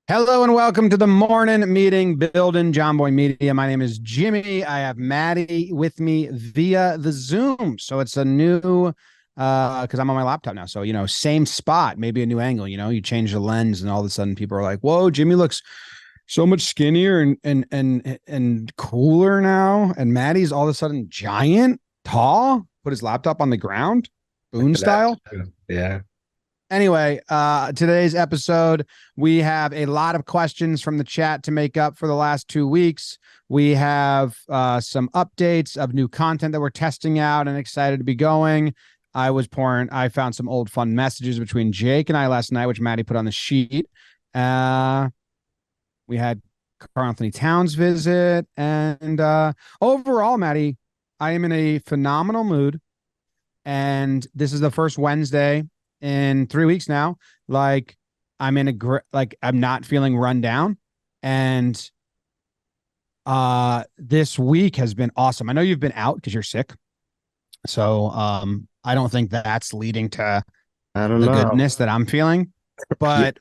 Hello and welcome to the morning meeting building Jomboy Media. My name is Jimmy. I have Maddie with me via the Zoom. So it's a new because I'm on my laptop now. So same spot, maybe a new angle. You change the lens and all of a sudden people are like, whoa, Jimmy looks so much skinnier and cooler now. And Maddie's all of a sudden giant, tall, put his laptop on the ground, Boone That style. too. Yeah. Anyway, today's episode, we have a lot of questions from the chat to make up for the last 2 weeks. We have some updates of new content that we're testing out and excited to be going. I found some old fun messages between Jake and I last night, which Maddie put on the sheet. We had Carl Anthony Towns visit. And overall, Maddie, I am in a phenomenal mood. And this is the first Wednesday in 3 weeks now. Like I'm in I'm not feeling run down. And this week has been awesome. I know you've been out because you're sick. So I don't think that's leading to I don't the know. goodness that I'm feeling. Yeah. But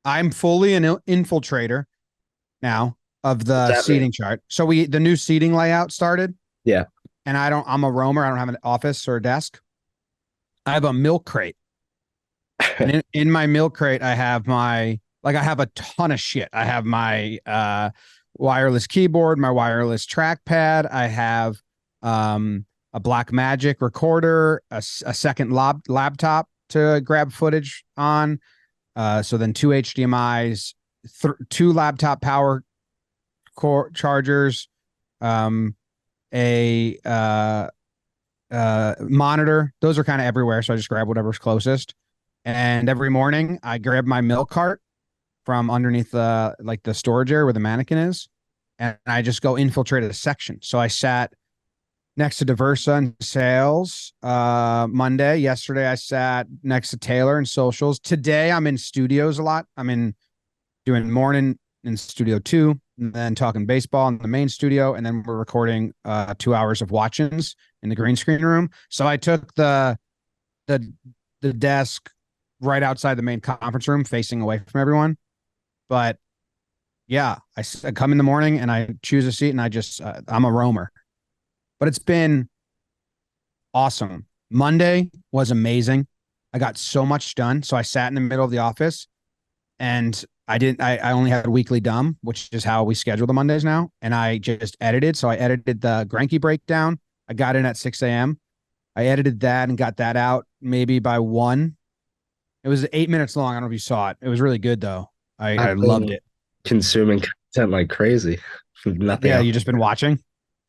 I'm fully an infiltrator now of What's the that mean? seating chart. So the new seating layout started, Yeah. and I'm a roamer. I don't have an office or a desk. I have a milk crate. And in my milk crate, I have I have a ton of shit. I have my wireless keyboard, my wireless trackpad. I have a Black Magic recorder, a second laptop to grab footage on. So then two HDMIs, two laptop power core chargers, a monitor. Those are kind of everywhere. So I just grab whatever's closest. And every morning I grab my milk cart from underneath the storage area where the mannequin is. And I just go infiltrate a section. So I sat next to Diversa and sales Monday. Yesterday I sat next to Taylor and socials. Today I'm in studios a lot. I'm in doing morning in studio 2, and then talking baseball in the main studio, and then we're recording 2 hours of watch-ins in the green screen room. So I took the the desk right outside the main conference room, facing away from everyone. But yeah, I come in the morning and I choose a seat, and I'm a roamer. But it's been awesome. Monday was amazing. I got so much done. So I sat in the middle of the office, and I only had weekly dumb, which is how we schedule the Mondays now. And I just edited. So I edited the Granky breakdown. I got in at 6 a.m. I edited that and got that out maybe by 1. It was 8 minutes long. I don't know if you saw it. It was really good though. I I've loved been it. consuming content like crazy. Nothing Yeah, else. you just been watching.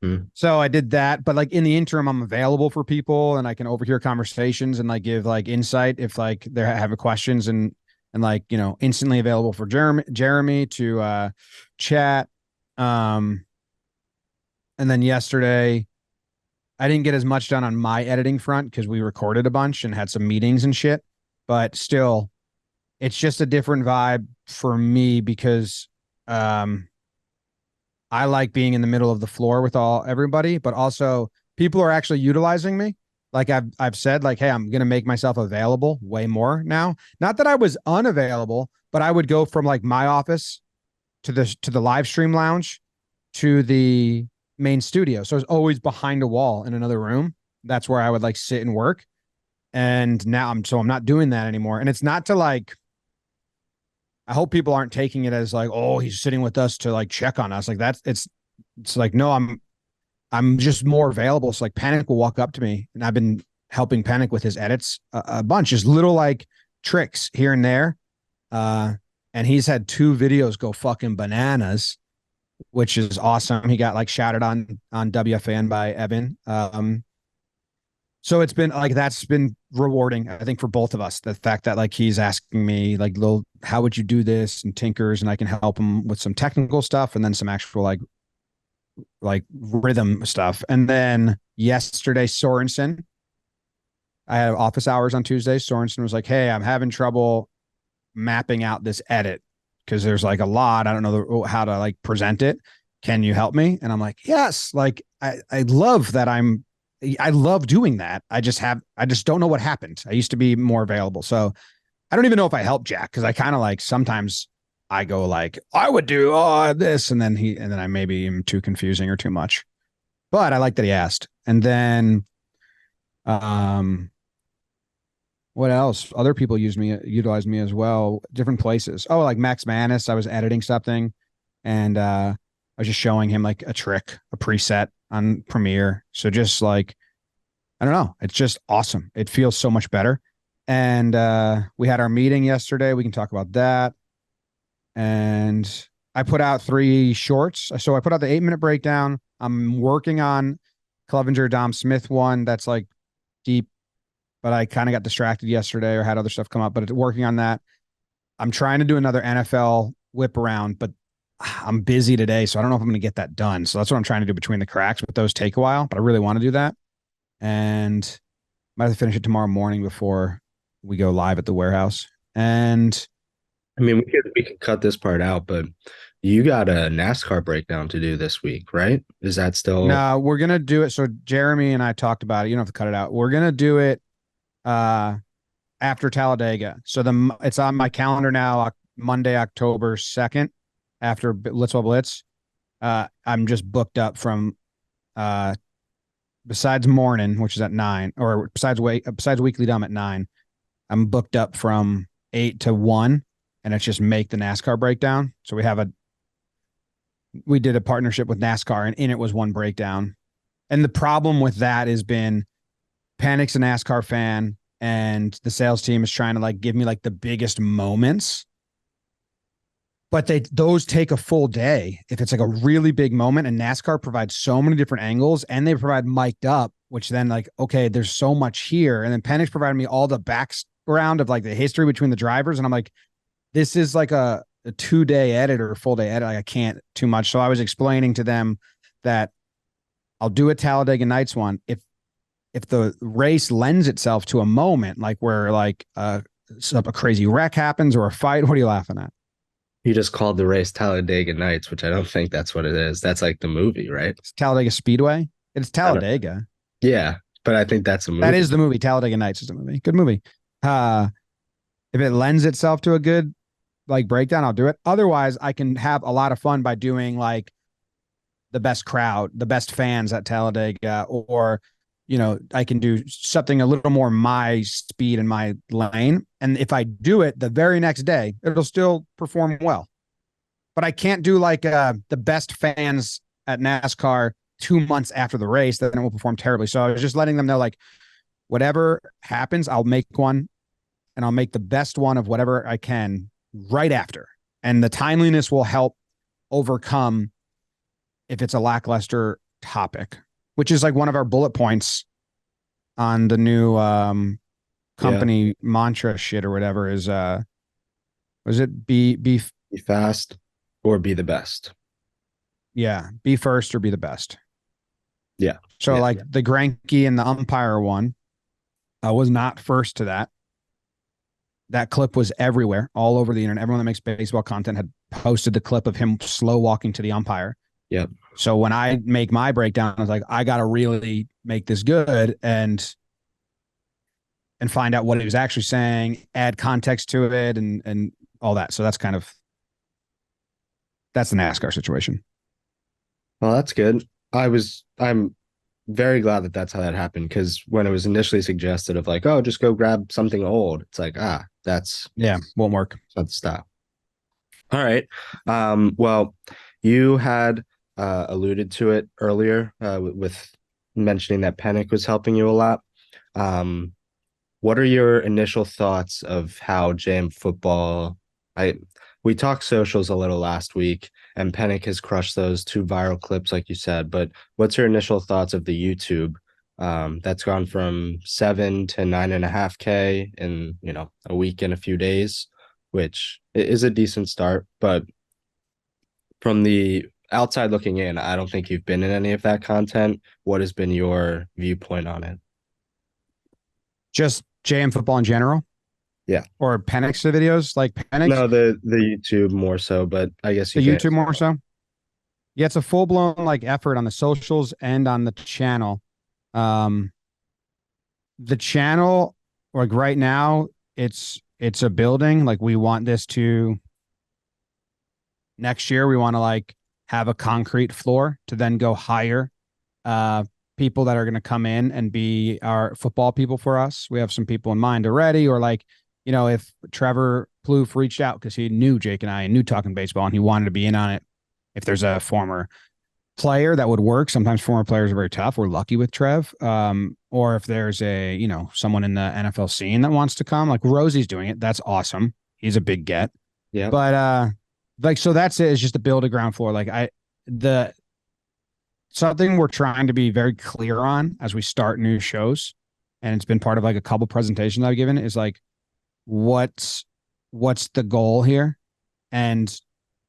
Hmm. So I did that, but like in the interim, I'm available for people, and I can overhear conversations and like give like insight if like they're having questions, and like instantly available for Jeremy to chat. Um, and then yesterday, I didn't get as much done on my editing front because we recorded a bunch and had some meetings and shit. But still, it's just a different vibe for me because um I like being in the middle of the floor with everybody, but also people are actually utilizing me. Like I've said, like, hey, I'm gonna make myself available way more now. Not that I was unavailable, but I would go from like my office to the live stream lounge to the main studio. So I was always behind a wall in another room. That's where I would like sit and work. And now I'm not doing that anymore. And it's not to like, I hope people aren't taking it as like, oh, he's sitting with us to like check on us. Like it's like, no, I'm just more available. So like Panic will walk up to me, and I've been helping Panic with his edits a bunch, just little like tricks here and there. Uh, and he's had 2 videos go fucking bananas, which is awesome. He got like shouted on WFAN by Evan. So it's been like that's been rewarding, I think, for both of us. The fact that like he's asking me like, little, how would you do this, and tinkers, and I can help him with some technical stuff and then some actual like rhythm stuff. And then yesterday, Sorensen, I had office hours on Tuesday. Sorensen was like, hey, I'm having trouble mapping out this edit because there's like a lot. I don't know how to like present it. Can you help me? And I'm like, yes. Like I love that I love doing that. I just don't know what happened. I used to be more available. So I don't even know if I help Jack because I kind of like sometimes I go like, I would do this, and then I maybe am too confusing or too much. But I like that he asked. And then um what else? Other people utilize me as well, different places. Oh, like Max Manus, I was editing something and I was just showing him like a trick, a preset on Premiere. So just like, I don't know, it's just awesome. It feels so much better. And we had our meeting yesterday. We can talk about that. And I put out 3 shorts. So I put out the 8-minute breakdown. I'm working on Clevenger Dom Smith one that's like deep, but I kind of got distracted yesterday or had other stuff come up, but working on that. I'm trying to do another NFL whip around, but I'm busy today, so I don't know if I'm going to get that done. So that's what I'm trying to do between the cracks, but those take a while, but I really want to do that. And might have to finish it tomorrow morning before we go live at the warehouse. And I mean, we could cut this part out, but you got a NASCAR breakdown to do this week, right? Is that still? no, we're going to do it. So Jeremy and I talked about it. You don't have to cut it out. We're going to do it after Talladega. So it's on my calendar now, Monday, October 2nd, after Blitzwell Blitz. I'm just booked up from besides morning, which is at 9, or besides weekly dumb at 9. I'm booked up from 8 to 1, and it's just make the NASCAR breakdown. So we did a partnership with NASCAR, and in it was one breakdown. And the problem with that has been Panic's a NASCAR fan, and the sales team is trying to like give me like the biggest moments, but those take a full day if it's like a really big moment. And NASCAR provides so many different angles, and they provide mic'd up, which then like, okay, there's so much here. And then Penix provided me all the background of like the history between the drivers, and I'm like, this is like a 2-day edit or a full day edit. Like I can't too much. So I was explaining to them that I'll do a Talladega Nights one if the race lends itself to a moment like where like a crazy wreck happens or a fight. What are you laughing at? You just called the race Talladega Nights, which I don't think that's what it is. That's like the movie, right? It's Talladega Speedway. It's Talladega. Yeah, but I think that's a movie. That is the movie. Talladega Nights is the movie. Good movie. If it lends itself to a good like breakdown, I'll do it. Otherwise, I can have a lot of fun by doing like the best crowd, the best fans at Talladega, or I can do something a little more my speed and my lane. And if I do it the very next day, it'll still perform well. But I can't do like the best fans at NASCAR 2 months after the race, then it will perform terribly. So I was just letting them know, like, whatever happens, I'll make one, and I'll make the best one of whatever I can right after. And the timeliness will help overcome if it's a lackluster topic, which is like one of our bullet points on the new company mantra shit or whatever is was it be fast or be the best? Yeah, be first or be the best. Yeah. So like the Granke and the umpire one was not first to that. That clip was everywhere, all over the internet. Everyone that makes baseball content had posted the clip of him slow walking to the umpire. Yep. So when I make my breakdown, I was like, I got to really make this good and find out what he was actually saying, add context to it and all that. So that's the NASCAR situation. Well, that's good. I'm very glad that that's how that happened, because when it was initially suggested of like, oh, just go grab something old, it's like, won't work. It's not the style. All right. Well, you had alluded to it earlier with mentioning that Panic was helping you a lot. What are your initial thoughts of how JM football? We talked socials a little last week, and Panic has crushed those 2 viral clips, like you said. But what's your initial thoughts of the YouTube? That's gone from 7 to 9.5K in a week and a few days, which is a decent start. But from the outside looking in, I don't think you've been in any of that content. What has been your viewpoint on it? Just JM football in general? Yeah. Or Penix videos like Penix? No, the YouTube more so, but I guess the YouTube more so. Yeah, it's a full blown like effort on the socials and on the channel. The channel, like right now, it's a building. Like we want this to Next year, we want to like have a concrete floor to then go hire uh, people that are going to come in and be our football people for us. We have some people in mind already, or like, if Trevor Plouffe reached out because he knew Jake and I and knew Talking Baseball and he wanted to be in on it. If there's a former player that would work, sometimes former players are very tough. We're lucky with Trev. Or if there's someone in the NFL scene that wants to come, like Rosie's doing it. That's awesome. He's a big get. Yeah. But like, so that's it. Is just to build a ground floor. Like the something we're trying to be very clear on as we start new shows, and it's been part of like a couple presentations I've given, is like, what's the goal here? And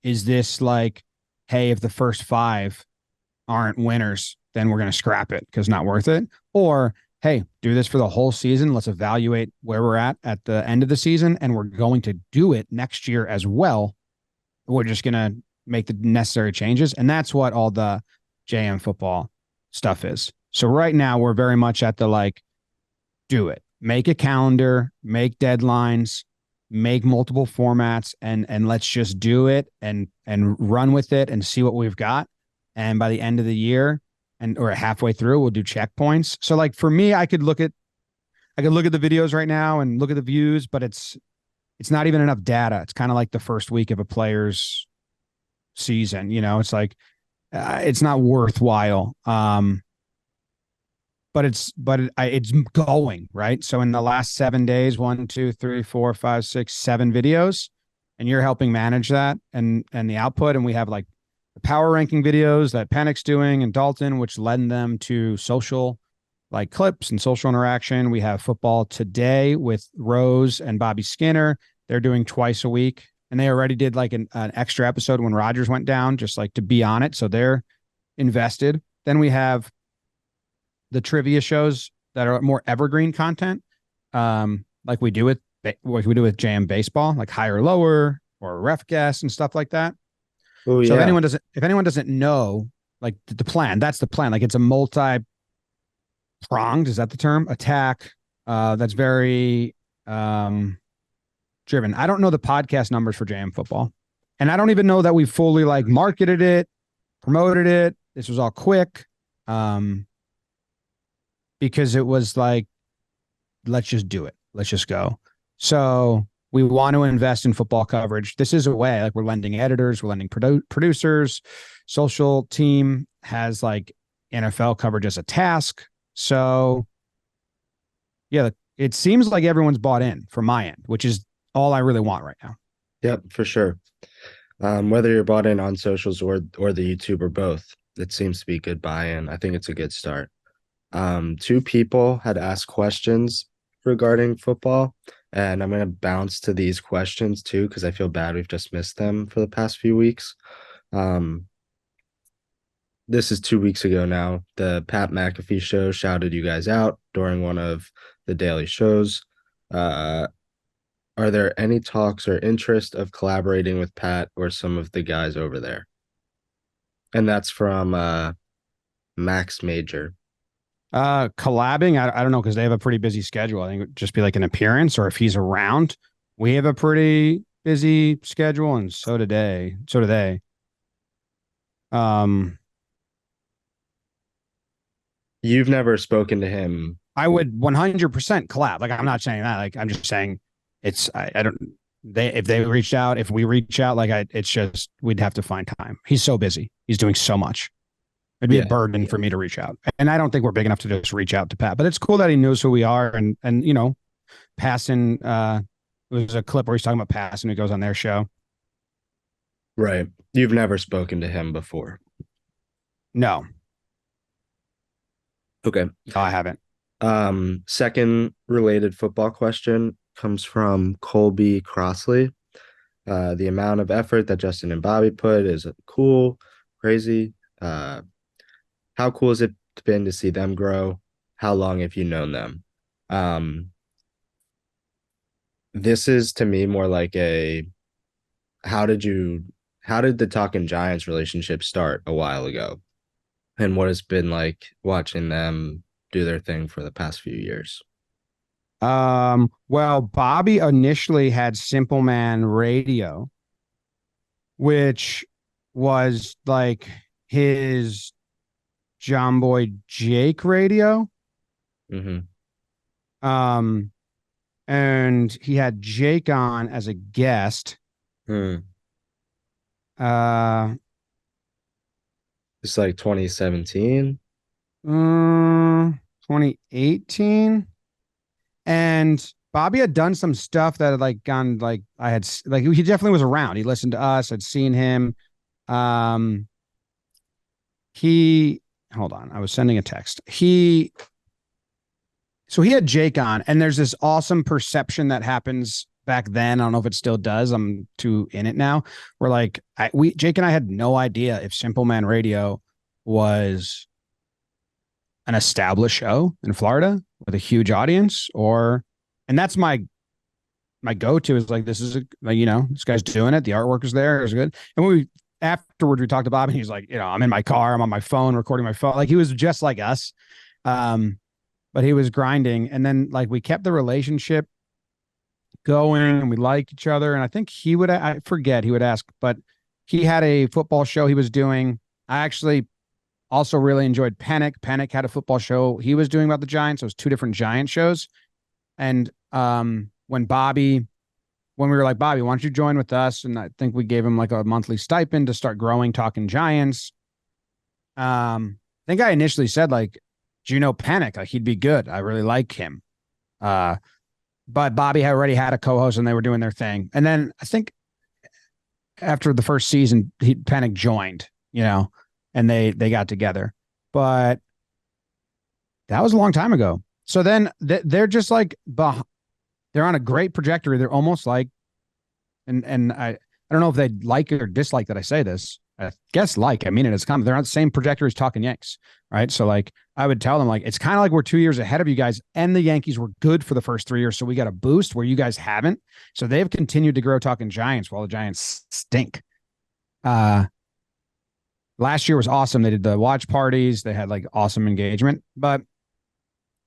is this like, hey, if the first 5 aren't winners, then we're going to scrap it because not worth it? Or, hey, do this for the whole season. Let's evaluate where we're at the end of the season, and we're going to do it next year as well. We're just going to make the necessary changes. And that's what all the JM football stuff is. So right now we're very much at the like, do it, make a calendar, make deadlines, make multiple formats, and let's just do it and run with it and see what we've got. And by the end of the year or halfway through, we'll do checkpoints. So like for me, I could look at the videos right now and look at the views, but it's not even enough data. It's kind of like the first week of a player's season. It's like it's not worthwhile. But it's going right. So in the last 7 days, 1, 2, 3, 4, 5, 6, 7 videos, and you're helping manage that and the output. And we have like the power ranking videos that Panic's doing and Dalton, which lend them to social like clips and social interaction. We have football today with Rose and Bobby Skinner. They're doing twice a week, and they already did like an extra episode when Rogers went down, just like to be on it. So they're invested. Then we have the trivia shows that are more evergreen content, like we do with JM Baseball, like higher or lower or ref guests and stuff like that. Oh So yeah. if anyone doesn't know, like the plan, that's the plan. Like it's a multi-pronged, is that the term? Attack. That's very driven. I don't know the podcast numbers for JM football, and I don't even know that we fully like marketed it, promoted it. This was all quick. Because it was like, let's just do it. Let's just go. So we want to invest in football coverage. This is a way, like we're lending editors, we're lending producers. Social team has like NFL coverage as a task. So yeah, it seems like everyone's bought in from my end, which is all I really want right now. Yep, for sure. Whether you're bought in on socials or the YouTube or both, it seems to be good buy-in. I think it's a good start. 2 people had asked questions regarding football, and I'm going to bounce to these questions too because I feel bad we've just missed them for the past few weeks. This is 2 weeks ago now. The Pat McAfee show shouted you guys out during one of the daily shows. Are there any talks or interest of collaborating with Pat or some of the guys over there? And that's from Max Major. Collabing, I don't know, because they have a pretty busy schedule. I think it would just be like an appearance, or if he's around. We have a pretty busy schedule, and so do they. You've never spoken to him. I would 100% collab. Like I'm not saying that. Like I'm just saying I don't. If they reached out, if we reach out, it's just we'd have to find time. He's so busy. He's doing so much. It'd be a burden for me to reach out. And I don't think we're big enough to just reach out to Pat, but it's cool that he knows who we are. And passing, it was a clip where he's talking about passing, who goes on their show. Right. You've never spoken to him before. No. Okay. No, I haven't. Second related football question comes from Colby Crossley. The amount of effort that Justin and Bobby put is cool, crazy. How cool has it been to see them grow? How long have you known them? This is to me more like how did the Talkin Giants relationship start a while ago? And what has been like watching them do their thing for the past few years? Well, Bobby initially had Simple Man Radio, which was like his Jomboy Jake radio. Mm-hmm. Um, and he had Jake on as a guest. Hmm. Uh, It's like 2017. 2018. And Bobby had done some stuff that had like gone like like he definitely was around. He listened to us. I'd seen him. Um, he hold on. I was sending a text. He had Jake on, and there's this awesome perception that happens back then. I don't know if it still does. I'm too in it now. We're like, Jake and I had no idea if Simple Man Radio was an established show in Florida with a huge audience, and that's my go-to is like, this is this guy's doing it. The artwork is there. It was good. And when we afterwards we talked to Bob, and he's like, I'm in my car, I'm on my phone recording my phone. Like he was just like us. But he was grinding. And then like we kept the relationship going and we liked each other. And I think I forget, he would ask, but he had a football show he was doing. I actually also really enjoyed Panic. Panic had a football show he was doing about the Giants. It was two different Giant shows. And when we were like, Bobby, why don't you join with us? And I think we gave him like a monthly stipend to start growing Talkin Giants. I think I initially said like, do you know Panic? Like he'd be good. I really like him. But Bobby had already had a co-host and they were doing their thing. And then I think after the first season, Panic joined, and they got together. But that was a long time ago. So then they're just like, they're on a great trajectory. They're almost like, and I don't know if they like or dislike that I say this. I guess I mean it as comment. They're on the same trajectory as Talkin Yanks, right? So like I would tell them like it's kind of like we're 2 years ahead of you guys, and the Yankees were good for the first 3 years, so we got a boost where you guys haven't. So they've continued to grow Talkin Giants while the Giants stink. Last year was awesome. They did the watch parties. They had like awesome engagement, but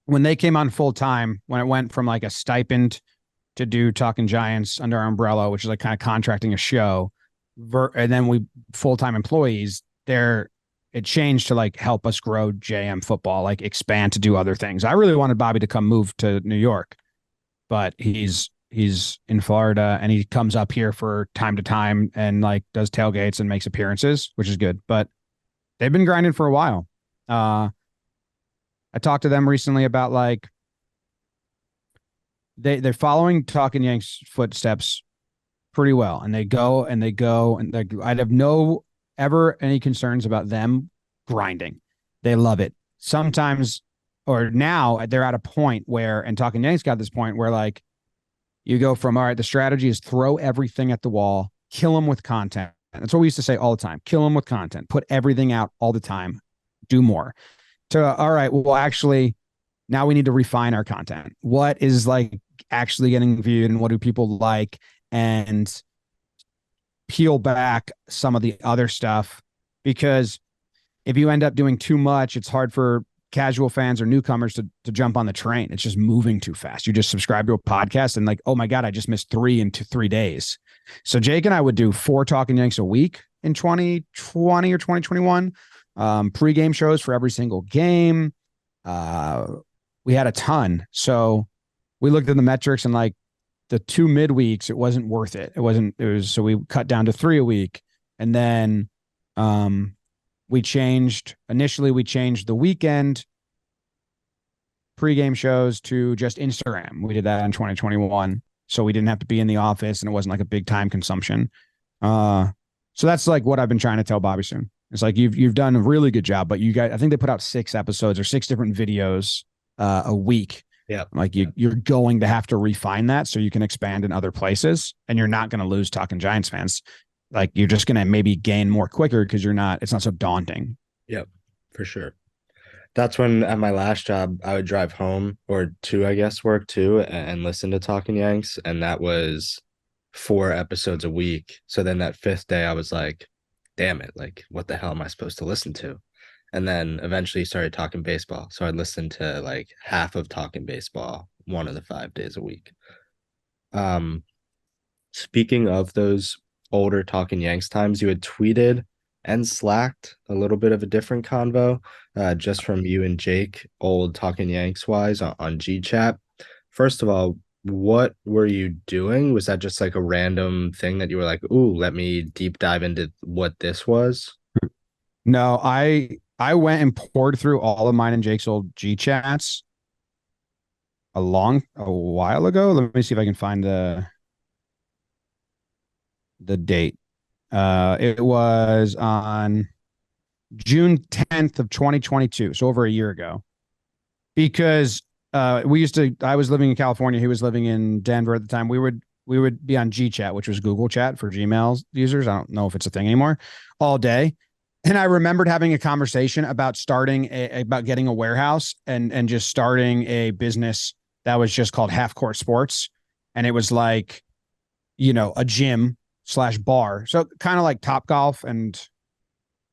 when they came on full time, when it went from like a stipend to do Talkin Giants under our umbrella, which is like kind of contracting a show, and then we full-time employees there, it changed to like help us grow JM football, like expand to do other things. I really wanted Bobby to come move to New York, but he's in Florida and he comes up here for time to time and like does tailgates and makes appearances, which is good. But they've been grinding for a while. I talked to them recently about like they're following Talkin Yanks footsteps pretty well, and they go and I'd have no ever any concerns about them grinding. They love it. Sometimes, or now they're at a point where, and Talkin Yanks got this point where like you go from, all right, the strategy is throw everything at the wall, kill them with content. That's what we used to say all the time. Kill them with content, put everything out all the time, do more. To, all right, well, actually, now we need to refine our content. What is like actually getting viewed and what do people like? And peel back some of the other stuff, because if you end up doing too much, it's hard for casual fans or newcomers to jump on the train. It's just moving too fast. You just subscribe to a podcast and like, oh my God, I just missed 3 days. So Jake and I would do 4 Talkin Yanks a week in 2020 or 2021, pregame shows for every single game. We had a ton. So we looked at the metrics and like the 2 midweeks, it wasn't worth it. So we cut down to 3 a week. And then we changed the weekend pregame shows to just Instagram. We did that in 2021. So we didn't have to be in the office and it wasn't like a big time consumption. So that's like what I've been trying to tell Bobby soon. It's like, you've done a really good job, but you guys, I think they put out 6 episodes or 6 different videos a week. Yeah. Like you're going to have to refine that so you can expand in other places, and you're not going to lose Talkin Giants fans. Like you're just going to maybe gain more quicker because it's not so daunting. Yep, for sure. That's when at my last job, I would drive home or to, I guess, work too and listen to Talkin Yanks. And that was 4 episodes a week. So then that 5th day, I was like, damn it, like, what the hell am I supposed to listen to? And then eventually started talking baseball. So I'd listen to like half of Talking Baseball 1 of the 5 days a week. Speaking of those older Talking Yanks times, you had tweeted and slacked a little bit of a different convo, just from you and Jake, old Talking Yanks wise on GChat. First of all, what were you doing? Was that just like a random thing that you were like, ooh, let me deep dive into what this was? No, I went and poured through all of mine and Jake's old G chats a while ago. Let me see if I can find the date. It was on June 10th of 2022, so over a year ago. Because I was living in California, he was living in Denver at the time. We would be on GChat, which was Google Chat for Gmail users. I don't know if it's a thing anymore, all day. And I remembered having a conversation about about getting a warehouse and just starting a business that was just called Half Court Sports. And it was like, a gym slash bar. So kind of like Top Golf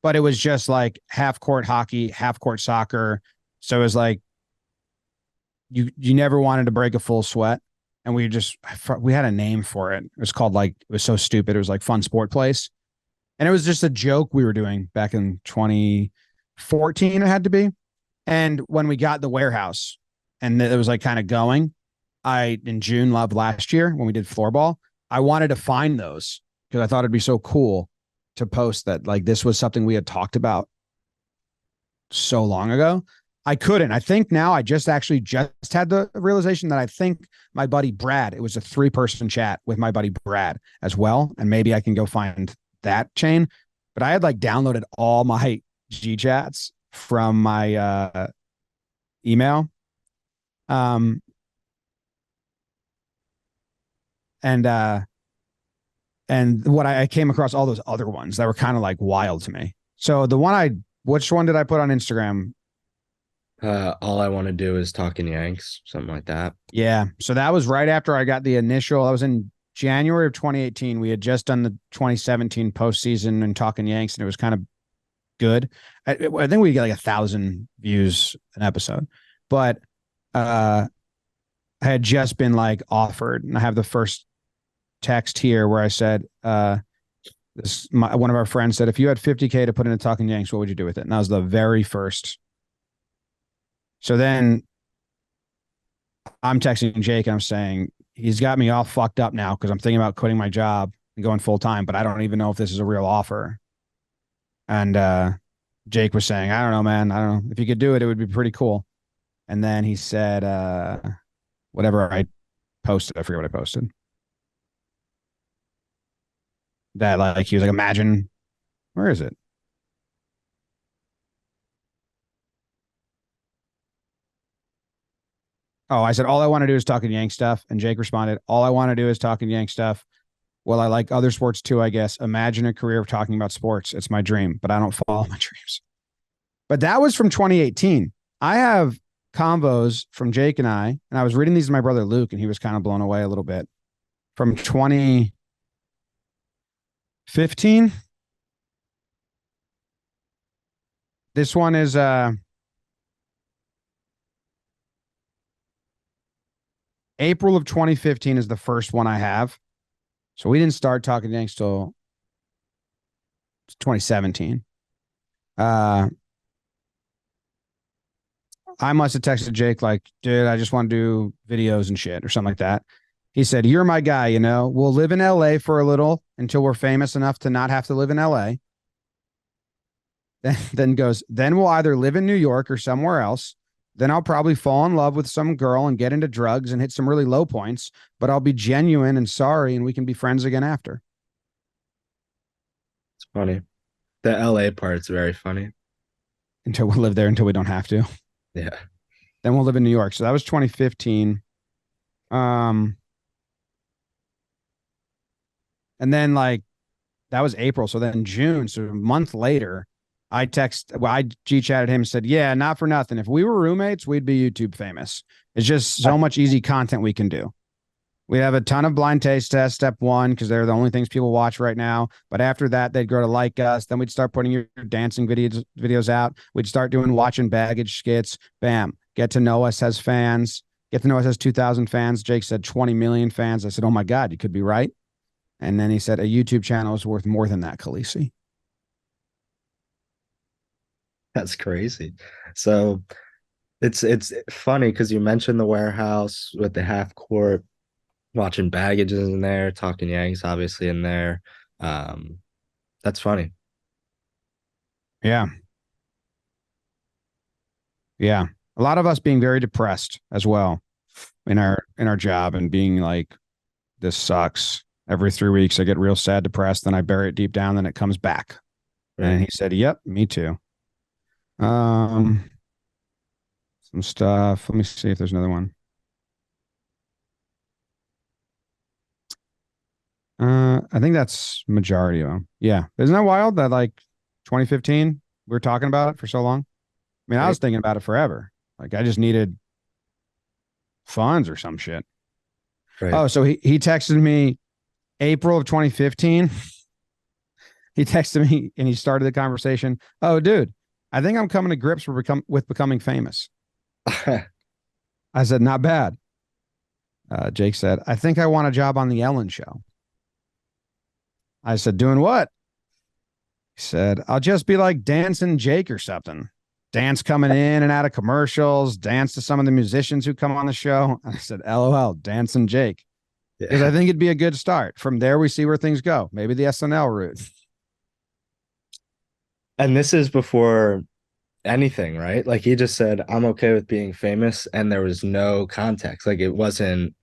but it was just like half court hockey, half court soccer. So it was like, you never wanted to break a full sweat. And we had a name for it. It was called it was so stupid. It was like Fun Sport Place. And it was just a joke we were doing back in 2014, it had to be. And when we got the warehouse and it was like kind of going, in June of last year, when we did floorball, I wanted to find those because I thought it'd be so cool to post that like this was something we had talked about so long ago. I couldn't. I think now I just had the realization that I think my buddy Brad, it was a 3-person chat with my buddy Brad as well. And maybe I can go find that chain. But I had like downloaded all my G chats from my email. And what I came across all those other ones that were kind of like wild to me. So which one did I put on Instagram? All I want to do is Talking Yanks, something like that. Yeah. So that was right after I got the initial. I was in January of 2018. We had just done the 2017 postseason and Talking Yanks, and it was kind of good. I think we get like 1,000 views an episode, but I had just been like offered, and I have the first text here where I said, one of our friends said, if you had 50K to put into Talking Yanks, what would you do with it? And that was the very first. So then I'm texting Jake and I'm saying, he's got me all fucked up now because I'm thinking about quitting my job and going full time, but I don't even know if this is a real offer. And Jake was saying, I don't know, man. I don't know. If you could do it, it would be pretty cool. And then he said, whatever I posted, I forget what I posted. That like he was like, imagine, where is it? Oh, I said, all I want to do is Talking Yank stuff. And Jake responded, all I want to do is Talking Yank stuff. Well, I like other sports too, I guess. Imagine a career of talking about sports. It's my dream, but I don't follow my dreams. But that was from 2018. I have convos from Jake and I was reading these to my brother Luke, and he was kind of blown away a little bit, from 2015. This one is April of 2015 is the first one I have. So we didn't start Talking Yanks till 2017. I must have texted Jake like, dude, I just want to do videos and shit or something like that. He said, you're my guy, we'll live in LA for a little until we're famous enough to not have to live in LA. Then we'll either live in New York or somewhere else. Then I'll probably fall in love with some girl and get into drugs and hit some really low points, but I'll be genuine and sorry, and we can be friends again after. It's funny. The LA part's very funny. Until we live there, until we don't have to. Yeah. Then we'll live in New York. So that was 2015. And then like that was April. So then June, so a month later, I G-chatted him and said, yeah, not for nothing. If we were roommates, we'd be YouTube famous. It's just so much easy content we can do. We have a ton of blind taste tests, step one, because they're the only things people watch right now. But after that, they'd grow to like us. Then we'd start putting your dancing videos out. We'd start doing watching baggage skits. Bam. Get to know us as fans. Get to know us as 2,000 fans. Jake said 20 million fans. I said, oh my God, you could be right. And then he said, a YouTube channel is worth more than that, Khaleesi. That's crazy. So it's funny because you mentioned the warehouse with the half court, watching baggages in there, talking Yanks obviously in there. Um, that's funny. Yeah. Yeah. A lot of us being very depressed as well in our job and being like, this sucks. Every 3 weeks I get real sad, depressed, then I bury it deep down, then it comes back. And Right. he said, yep, me too. Um, some stuff. Let me see if there's another one. I think that's majority of them. Yeah. Isn't that wild that like 2015, we were talking about it for so long? I mean, I Right. was thinking about it forever. Like I just needed funds or some shit. Right. Oh, so he texted me April of 2015. He texted me and he started the conversation. Oh, dude, I think I'm coming to grips with becoming famous. I said, not bad. Jake said, I think I want a job on the Ellen show. I said, doing what? He said, I'll just be like dancing Jake or something. Dance coming in and out of commercials, dance to some of the musicians who come on the show. I said, LOL, dancing Jake. Because I Yeah. think it'd be a good start. From there, we see where things go. Maybe the SNL route. And this is before anything, right? Like he just said, I'm okay with being famous, and there was no context. Like it wasn't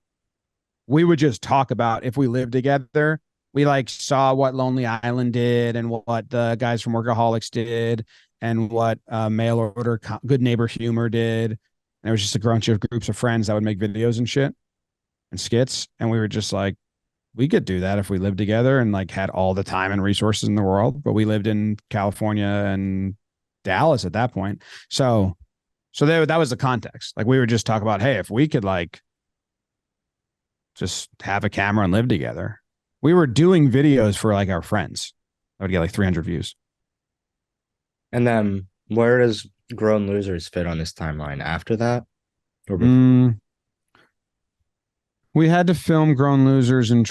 We would just talk about if we lived together. We like saw what Lonely Island did and what the guys from Workaholics did and what Mail Order Good Neighbor Humor did. And it was just a bunch of groups of friends that would make videos and shit and skits. And we were just like, we could do that if we lived together and like had all the time and resources in the world. But we lived in California and Dallas at that point. So that was the context. Like we would just talk about, hey, if we could like just have a camera and live together. We were doing videos for like our friends. I would get like 300 views. and then where does Grown Losers fit on this timeline after that or before? Mm, we had to film Grown Losers in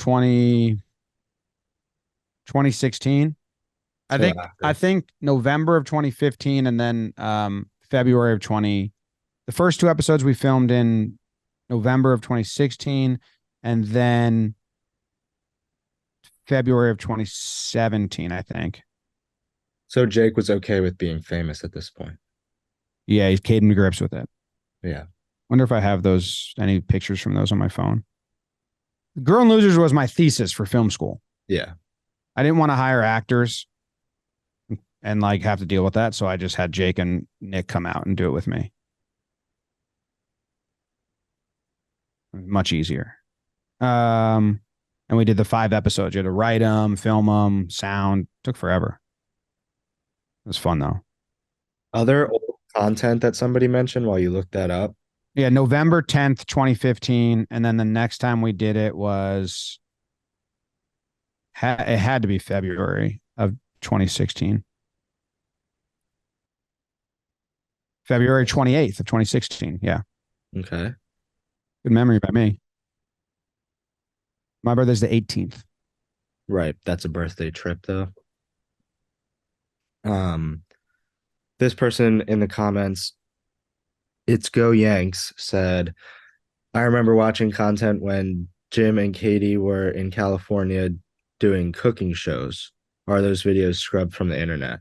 2016. I So think I after. think November of 2015 and then February of 20. The first two episodes we filmed in November of 2016 and then February of 2017, I think. So Jake was okay with being famous at this point. Yeah, he's came to grips with it. Yeah. Wonder if I have any pictures from those on my phone. Girl and Losers was my thesis for film school. Yeah. I didn't want to hire actors and like have to deal with that. So I just had Jake and Nick come out and do it with me. Much easier. Um, and we did the 5 episodes. You had to write them, film them, sound. Took forever. It was fun though. Other old content that somebody mentioned while you looked that up. Yeah, November 10th, 2015. And then the next time we did it was, it had to be February of 2016. February 28th of 2016. Yeah. Okay. Good memory by me. My birthday's the 18th. Right. That's a birthday trip though. Um, this person in the comments, it's Go Yanks, said, I remember watching content when Jim and Katie were in California doing cooking shows. Are those videos scrubbed from the internet?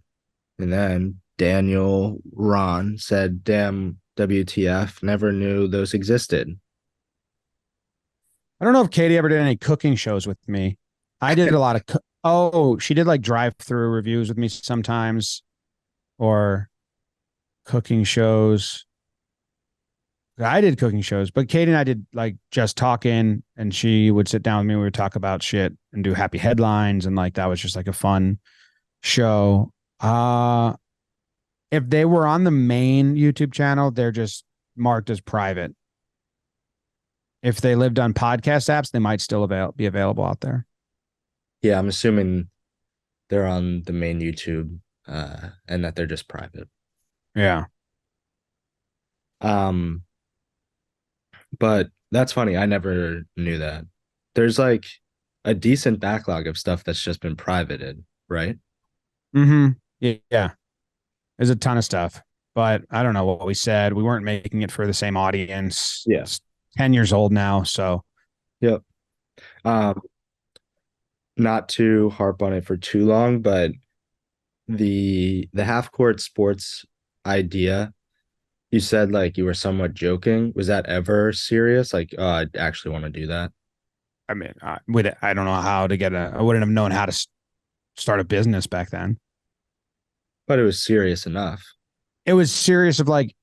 And then Daniel Ron said, damn, WTF, never knew those existed. I don't know if Katie ever did any cooking shows with me. I did a lot of, oh, she did like drive through reviews with me sometimes or cooking shows. I did cooking shows, but Katie and I did like just talking and she would sit down with me. We would talk about shit and do happy headlines. And like, that was just like a fun show. If they were on the main YouTube channel, they're just marked as private. If they lived on podcast apps, they might still be available out there. Yeah, I'm assuming they're on the main YouTube and that they're just private. Yeah. Um, but that's funny. I never knew that. There's like a decent backlog of stuff that's just been privated, right? Mm-hmm. Yeah. There's a ton of stuff, but I don't know what we said. We weren't making it for the same audience. Yeah. It's 10 years old now. So Yep. Um, not to harp on it for too long, but the half court sports idea, you said like you were somewhat joking. Was that ever serious? Like, oh, I actually want to do that. I mean, I don't know how to get I wouldn't have known how to start a business back then. But it was serious enough. It was serious of like,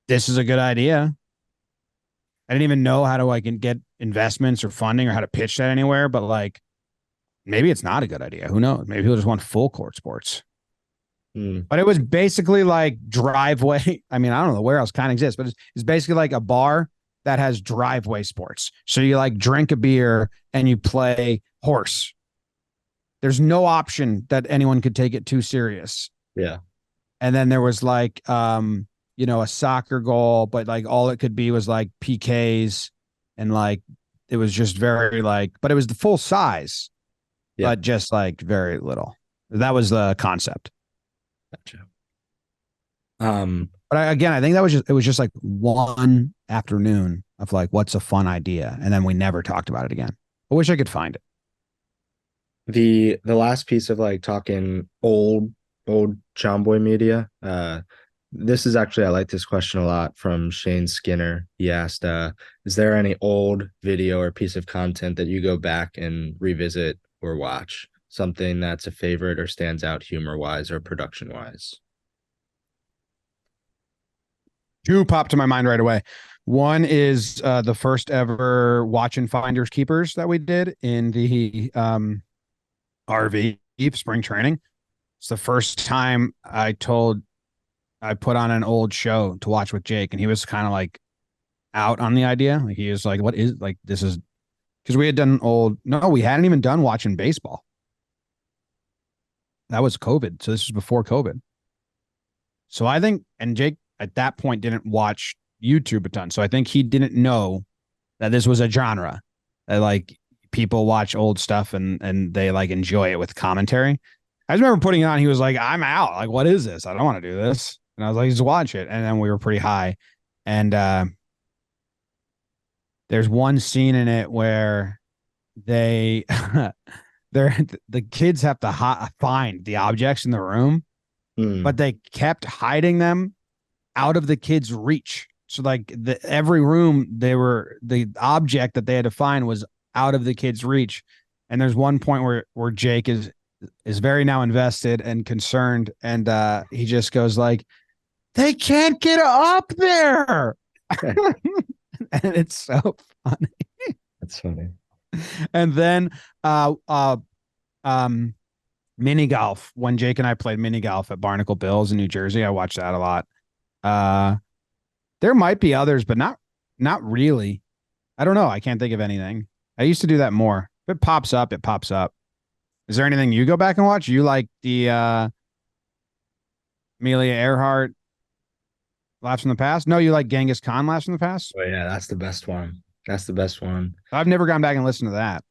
this is a good idea. I didn't even know how to like get investments or funding or how to pitch that anywhere, but like maybe it's not a good idea. Who knows? Maybe people just want full court sports. Hmm. But it was basically like driveway. I mean, I don't know where else kind of exists, but it's basically like a bar that has driveway sports. So you like drink a beer and you play horse. There's no option that anyone could take it too serious. Yeah. And then there was like a soccer goal, but like all it could be was like PKs and like it was just very like, but it was the full size, Yeah. but just like very little. That was the concept. Gotcha. Um, But again, I think it was just like one afternoon of like, what's a fun idea? And then we never talked about it again. I wish I could find it. the last piece of like talking old Jomboy media. This is actually, I like this question a lot from Shane Skinner. He asked, is there any old video or piece of content that you go back and revisit or watch? Something that's a favorite or stands out humor wise or production wise? Two popped to my mind right away. One is the first ever watch and finders keepers that we did in the RV spring training. It's the first time I put on an old show to watch with Jake, and he was kind of like out on the idea. Like he was like, "What is like this is?" Because we had done we hadn't even done watching baseball. That was COVID, so this was before COVID. So I think, and Jake at that point didn't watch YouTube a ton, so I think he didn't know that this was a genre that like people watch old stuff and they like enjoy it with commentary. I just remember putting it on. He was like, "I'm out. Like, what is this? I don't want to do this." And I was like, "Just watch it." And then we were pretty high, and there's one scene in it where they they're the kids have to find the objects in the room, but Hmm. they kept hiding them out of the kids' reach. So like every room the object that they had to find was out of the kids' reach. And there's one point where Jake is very now invested and concerned, and he just goes like, "They can't get up there," and it's so funny. That's funny. And then um mini golf, when Jake and I played mini golf at Barnacle Bills in New Jersey. I watched that a lot. Uh there might be others, but not really. I don't know. I can't think of anything. I used to do that more. If it pops up, it pops up. Is there anything you go back and watch? You like the Amelia Earhart laughs from the past? No, you like Genghis Khan laughs from the past? Oh yeah, that's the best one. That's the best one. I've never gone back and listened to that.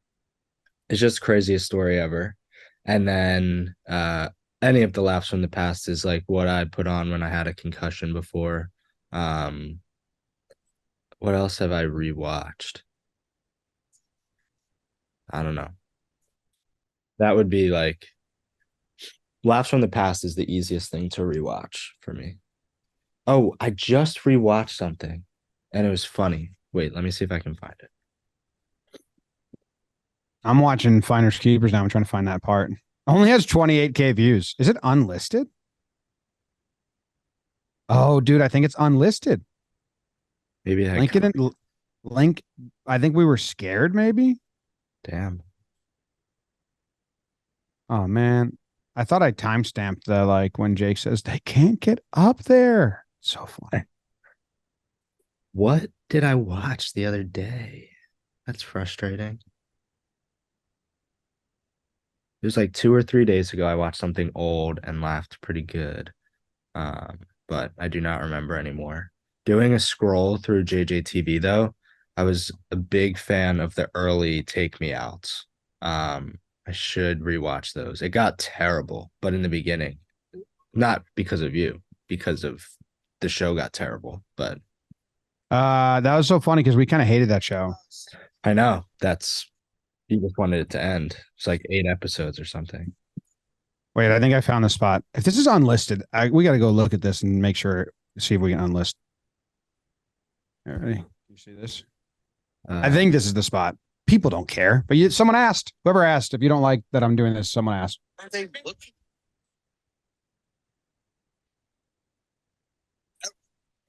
It's just craziest story ever. And then any of the laughs from the past is like what I put on when I had a concussion before. Um what else have I rewatched? I don't know. That would be like laughs from the past is the easiest thing to rewatch for me. Oh, I just rewatched something and it was funny. Wait, let me see if I can find it. I'm watching Finders Keepers now. I'm trying to find that part. Only has 28K views. Is it unlisted? Oh, dude, I think it's unlisted. Maybe I Link it in. Link. I think we were scared, maybe. damn. Oh man, I thought I timestamped the like when Jake says they can't get up there. So funny. What did I watch the other day? That's frustrating. It was like 2 or 3 days ago. I watched something old and laughed pretty good. But I do not remember anymore. Doing a scroll through JJTV though, I was a big fan of the early Take Me Outs. I should rewatch those. It got terrible, but in the beginning, not because of you, because of the show got terrible. But That was so funny because we kind of hated that show. I know that's you just wanted it to end. It's like 8 episodes or something. Wait, I think I found the spot. If this is unlisted, we got to go look at this and make sure, see if we can unlist. All right, ready? You see this? I think this is the spot. People don't care, but someone asked. Whoever asked, if you don't like that I'm doing this, someone asked. Are they looking?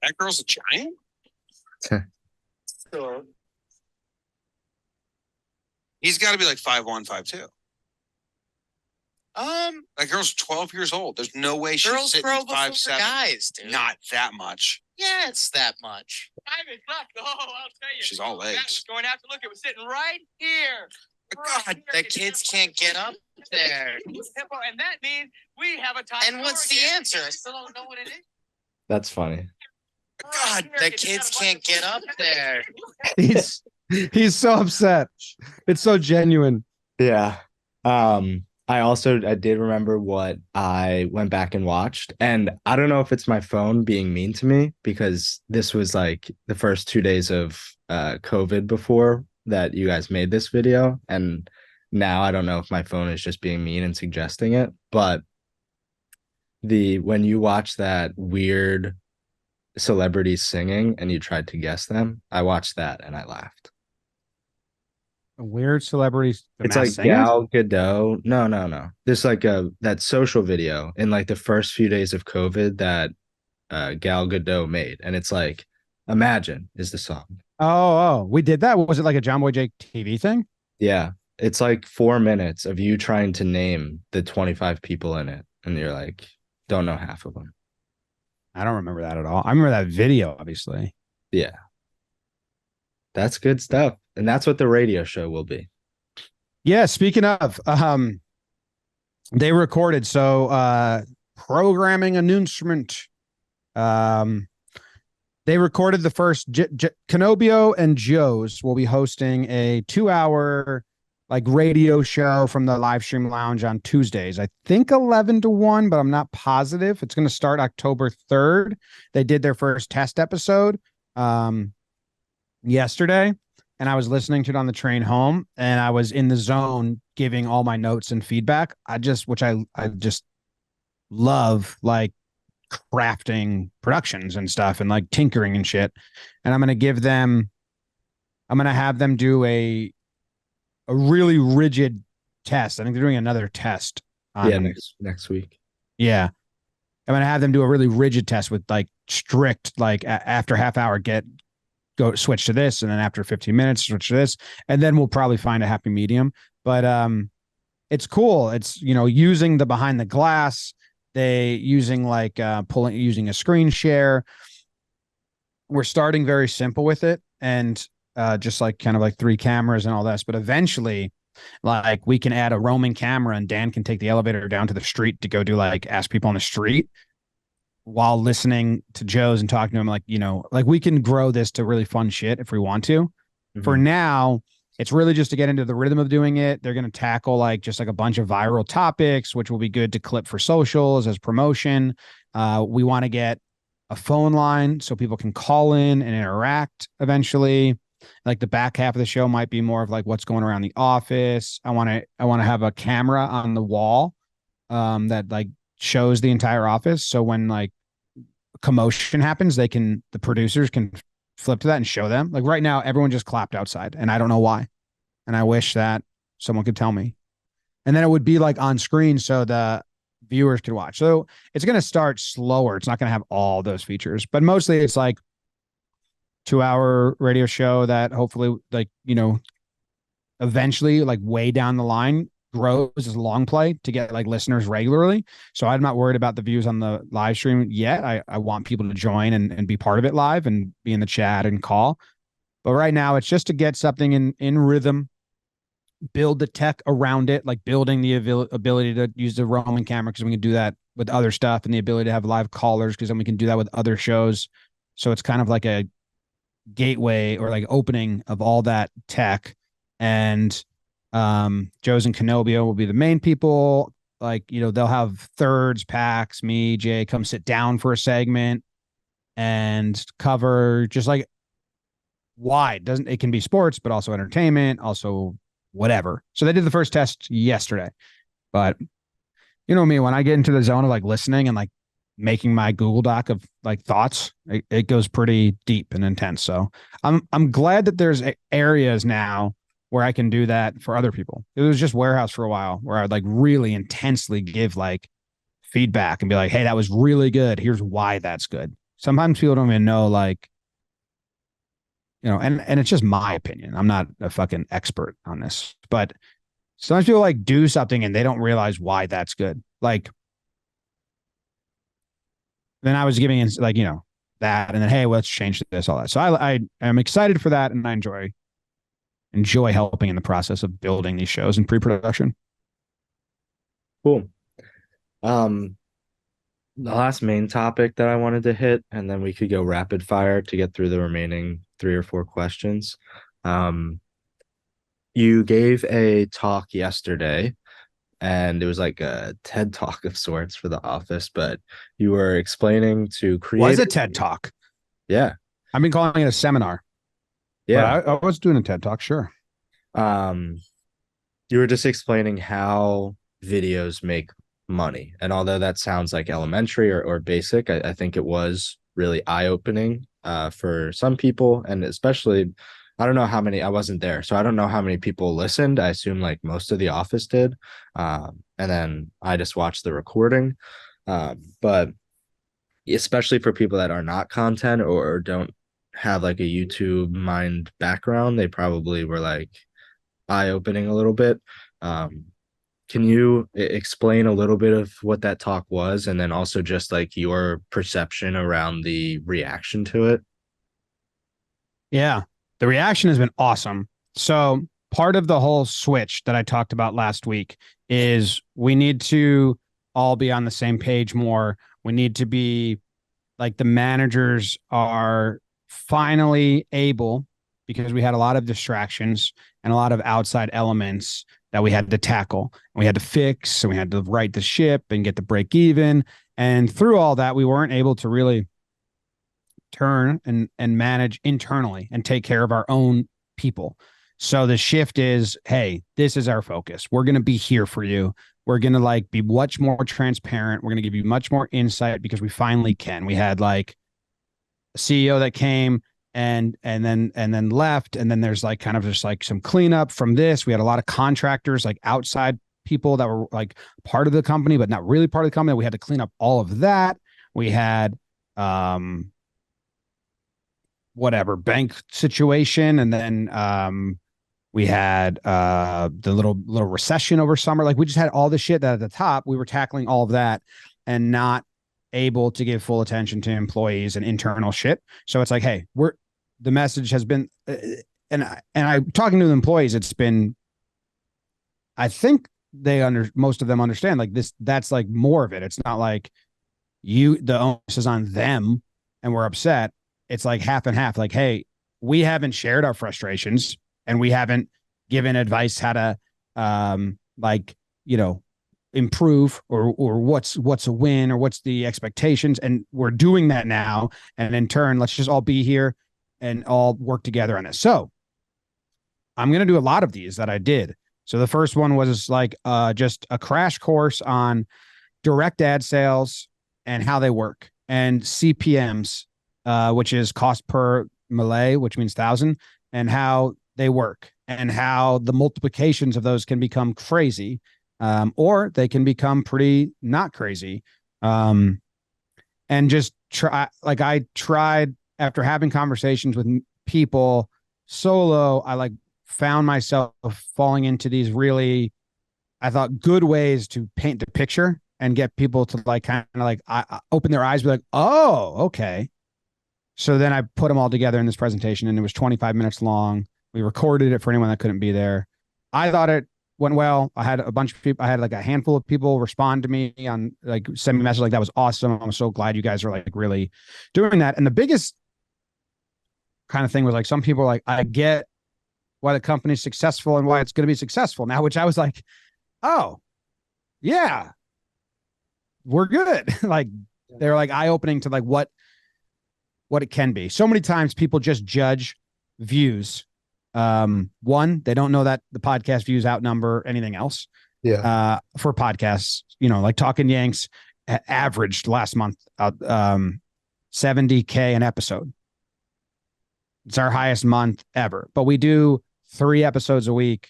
That girl's a giant? So he's got to be like 5'1", 5'2". That girl's 12 years old. There's no way she's Girls sitting grow before 5'7". guys, dude. Not that much. Yeah, it's that much. Oh, I'll tell you. She's all That was legs. going after. Look, it was sitting right here. God, The kids can't get up there. And that means we have a tie. And what's the answer? I still don't know what it is. That's funny. God, The kids can't get up there. He's so upset. It's so genuine. Yeah. I did remember what I went back and watched, and I don't know if it's my phone being mean to me because this was like the first 2 days of COVID before that you guys made this video, and now I don't know if my phone is just being mean and suggesting it, but when you watch that weird celebrities singing and you tried to guess them, I watched that and I laughed. Weird celebrities. It's like Gal Gadot. No. There's like that social video in like the first few days of COVID that Gal Gadot made, and it's like Imagine is the song. Oh, we did that. Was it like a Jomboy Jake TV thing? Yeah, it's like 4 minutes of you trying to name the 25 people in it, and you're like, don't know half of them. I don't remember that at all. I remember that video, obviously. Yeah, that's good stuff, and that's what the radio show will be. Yeah, speaking of, they recorded, so programming announcement. They recorded the first Canobio and Joe's will be hosting a 2-hour like radio show from the live stream lounge on Tuesdays. I think 11 to 1, but I'm not positive. It's going to start October 3rd. They did their first test episode yesterday, and I was listening to it on the train home, and I was in the zone giving all my notes and feedback. I just love like crafting productions and stuff and like tinkering and shit. And I'm going to have them do a really rigid test. I think they're doing another test. Next week. Yeah. I'm going to have them do a really rigid test with like strict, like after half hour, go switch to this. And then after 15 minutes, switch to this. And then we'll probably find a happy medium, but it's cool. It's, using the behind the glass, using a screen share. We're starting very simple with it, and just like kind of like 3 cameras and all this, but eventually like we can add a roaming camera and Dan can take the elevator down to the street to go do like ask people on the street while listening to Joe's and talking to him. Like, like we can grow this to really fun shit if we want to. Mm-hmm. For now, it's really just to get into the rhythm of doing it. They're going to tackle like just like a bunch of viral topics, which will be good to clip for socials as promotion. We want to get a phone line so people can call in and interact eventually. Like the back half of the show might be more of like what's going around the office. I want to have a camera on the wall that like shows the entire office. So when like commotion happens, the producers can flip to that and show them. Like right now, everyone just clapped outside and I don't know why. And I wish that someone could tell me. And then it would be like on screen so the viewers could watch. So it's going to start slower. It's not going to have all those features, but mostly it's like 2-hour radio show that hopefully like, eventually like way down the line grows as a long play to get like listeners regularly. So I'm not worried about the views on the live stream yet. I want people to join and be part of it live and be in the chat and call. But right now it's just to get something in rhythm, build the tech around it, like building the ability to use the roaming camera because we can do that with other stuff, and the ability to have live callers because then we can do that with other shows. So it's kind of like a gateway or like opening of all that tech. And Joe's and Kenobio will be the main people. Like, you know, they'll have thirds, Pax, me, Jay come sit down for a segment and cover just like wide. Doesn't it can be sports, but also entertainment, also whatever. So they did the first test yesterday. But you know me, when I get into the zone of like listening and like making my Google Doc of like thoughts, it goes pretty deep and intense. So I'm glad that there's areas now where I can do that for other people. It was just warehouse for a while where I'd like really intensely give like feedback and be like, hey, that was really good. Here's why that's good. Sometimes people don't even know, like, you know, and it's just my opinion. I'm not a fucking expert on this, but sometimes people like do something and they don't realize why that's good. Like, then I was giving like, you know, that, and then, hey, let's change this, all that. So I am excited for that, and I enjoy helping in the process of building these shows in pre-production. Cool. The last main topic that I wanted to hit, and then we could go rapid fire to get through the remaining 3 or 4 questions. You gave a talk yesterday, and it was like a TED talk of sorts for the office, but you were explaining to create. Was a TED talk? Yeah. I've been calling it a seminar. Yeah. I was doing a TED talk, sure. You were just explaining how videos make money. And although that sounds like elementary or basic, I think it was really eye-opening for some people. And especially, I don't know how many, I wasn't there, so I don't know how many people listened. I assume like most of the office did. And then I just watched the recording. But especially for people that are not content or don't have like a YouTube mind background, they probably were like eye-opening a little bit. Can you explain a little bit of what that talk was, and then also just like your perception around the reaction to it? Yeah, the reaction has been awesome. So part of the whole switch that I talked about last week is we need to all be on the same page more. We need to be like, the managers are finally able, because we had a lot of distractions and a lot of outside elements that we had to tackle, and we had to fix, and we had to right the ship and get the break even. And through all that, we weren't able to really turn and manage internally and take care of our own people. So the shift is, hey, this is our focus. We're going to be here for you. We're going to like be much more transparent. We're going to give you much more insight, because we finally can. We had like a CEO that came and then left, and then there's like kind of just like some cleanup from this. We had a lot of contractors, like outside people that were like part of the company but not really part of the company. We had to clean up all of that. We had whatever bank situation, and then we had the little recession over summer. Like, we just had all the shit that at the top we were tackling all of that and not able to give full attention to employees and internal shit. So it's like, hey, the message has been, and I talking to the employees, it's been, I think most of them understand like this, that's like more of it. It's not like the onus is on them and we're upset. It's like half and half. Like, hey, we haven't shared our frustrations, and we haven't given advice how to like, you know, improve or what's a win or what's the expectations. And we're doing that now. And in turn, let's just all be here and all work together on this. So I'm going to do a lot of these that I did. So the first one was like just a crash course on direct ad sales and how they work, and CPMs, which is cost per Malay, which means 1,000, and how they work and how the multiplications of those can become crazy, or they can become pretty not crazy. And just I tried, after having conversations with people solo, I like found myself falling into these really, I thought, good ways to paint the picture and get people to like kind of like open their eyes, be like, oh, okay. So then I put them all together in this presentation, and it was 25 minutes long. We recorded it for anyone that couldn't be there. I thought it went well. I had a bunch of people, I had like a handful of people respond to me on like, send me a message like, that was awesome. I'm so glad you guys are like really doing that. And the biggest kind of thing was like some people are like, I get why the company's successful and why it's going to be successful now, which I was like, oh, yeah, we're good. Like they're like eye opening to like what it can be. So many times people just judge views. One, they don't know that the podcast views outnumber anything else. Yeah. For podcasts, like Talkin Yanks averaged last month 70K an episode. It's our highest month ever, but we do 3 episodes a week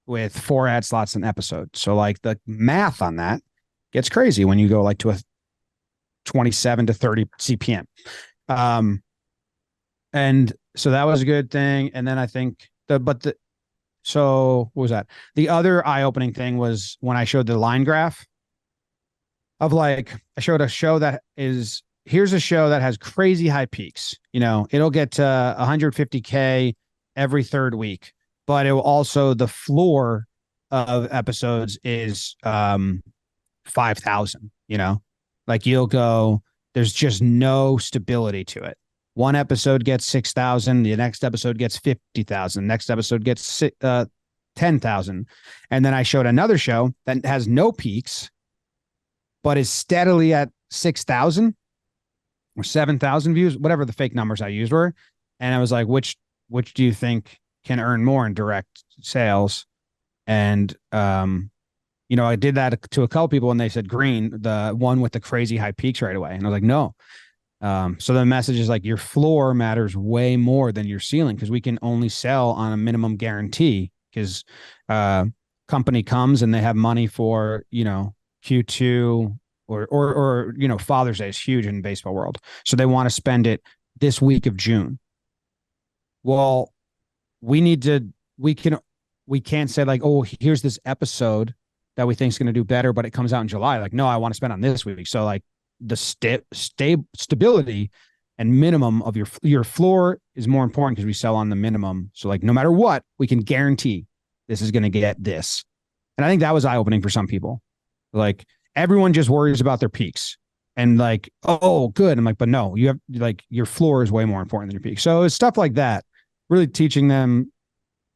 with 4 ad slots an episode. So like the math on that gets crazy when you go like to a 27 to 30 CPM. And so that was a good thing. And then I think so what was that? The other eye-opening thing was when I showed the line graph of like, I showed a show that is, here's a show that has crazy high peaks. It'll get to 150K every 3rd week, but it will also, the floor of episodes is 5,000, like you'll go, there's just no stability to it. One episode gets 6,000. The next episode gets 50,000. Next episode gets 10,000. And then I showed another show that has no peaks, but is steadily at 6,000 or 7,000 views, whatever the fake numbers I used were. And I was like, which do you think can earn more in direct sales? And, I did that to a couple people and they said green, the one with the crazy high peaks right away. And I was like, no. So the message is like your floor matters way more than your ceiling because we can only sell on a minimum guarantee because company comes and they have money for, Q2 or Father's Day is huge in the baseball world. So they want to spend it this week of June. Well, we can't say like, oh, here's this episode that we think is going to do better, but it comes out in July. Like, no, I want to spend on this week. So like, the stability and minimum of your floor is more important because we sell on the minimum. So like no matter what, we can guarantee this is going to get this. And I think that was eye-opening for some people. Like everyone just worries about their peaks and like, oh, good. I'm like, but no, you have like your floor is way more important than your peak. So it's stuff like that, really teaching them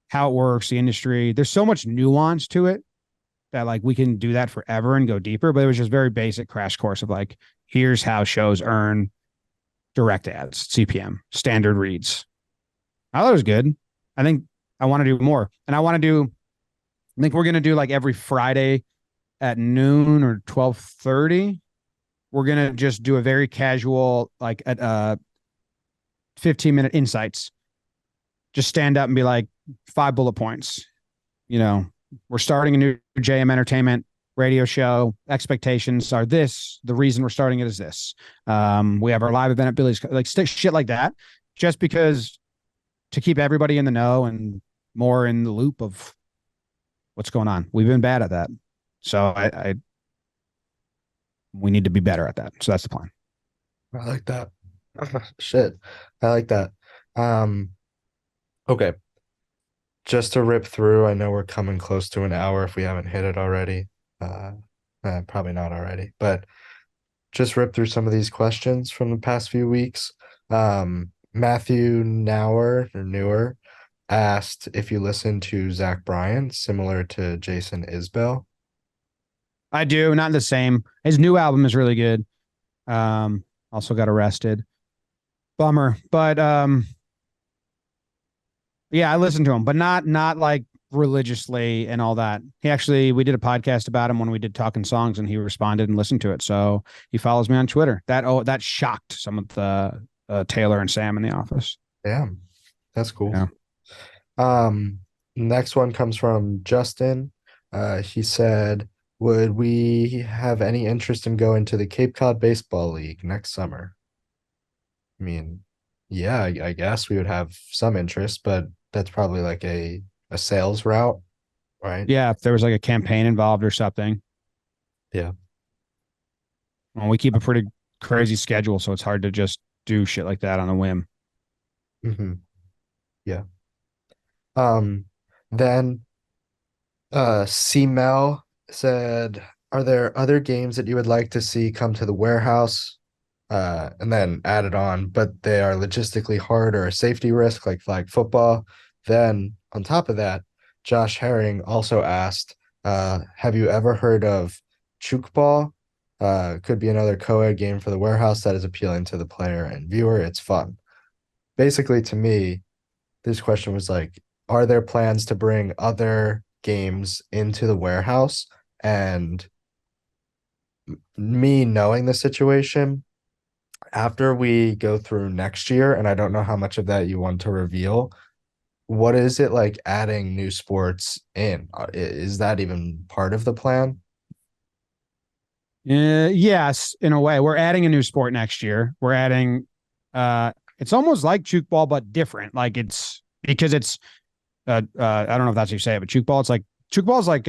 how it works, the industry. There's so much nuance to it that like we can do that forever and go deeper, but it was just very basic crash course of like, here's how shows earn direct ads, CPM, standard reads. I thought it was good. I think I want to do more. And I think we're going to do like every Friday at noon or 12:30. We're going to just do a very casual, like at 15-minute insights. Just stand up and be like 5 bullet points, we're starting a new JM Entertainment radio show. Expectations are this. The reason we're starting it is this. We have our live event at Billy's, like shit like that, just because to keep everybody in the know and more in the loop of what's going on. We've been bad at that. So we need to be better at that. So that's the plan. I like that. Shit. I like that. Okay. Just to rip through, I know we're coming close to an hour if we haven't hit it already. Probably not already, but just rip through some of these questions from the past few weeks. Matthew Newer asked if you listen to Zach Bryan, similar to Jason Isbell. I do, not the same. His new album is really good. Also got arrested. Bummer. But yeah, I listened to him, but not like religiously and all that. We did a podcast about him when we did Talking Songs and he responded and listened to it. So he follows me on Twitter. That shocked some of the Taylor and Sam in the office. Damn, that's cool. Yeah. Next one comes from Justin. He said, would we have any interest in going to the Cape Cod Baseball League next summer? I mean, yeah, I guess we would have some interest, but that's probably like a sales route, right? Yeah, if there was like a campaign involved or something. Yeah. Well, we keep a pretty crazy schedule, so it's hard to just do shit like that on a whim. Mm-hmm. Yeah. Then C-Mel said, are there other games that you would like to see come to the warehouse? and then added on, but they are logistically hard or a safety risk like flag football. Then on top of that, Josh Herring also asked, have you ever heard of chook ball? Could be another co-ed game for the warehouse that is appealing to the player and viewer. It's fun. Basically, to me, this question was like, are there plans to bring other games into the warehouse? And me knowing the situation, after we go through next year, and I don't know how much of that you want to reveal, what is it like adding new sports in? Is that even part of the plan? Yes, in a way. We're adding a new sport next year. We're adding it's almost like chook ball, but different. Like it's because it's I don't know if that's how you say it, but chook ball, it's like chook ball is like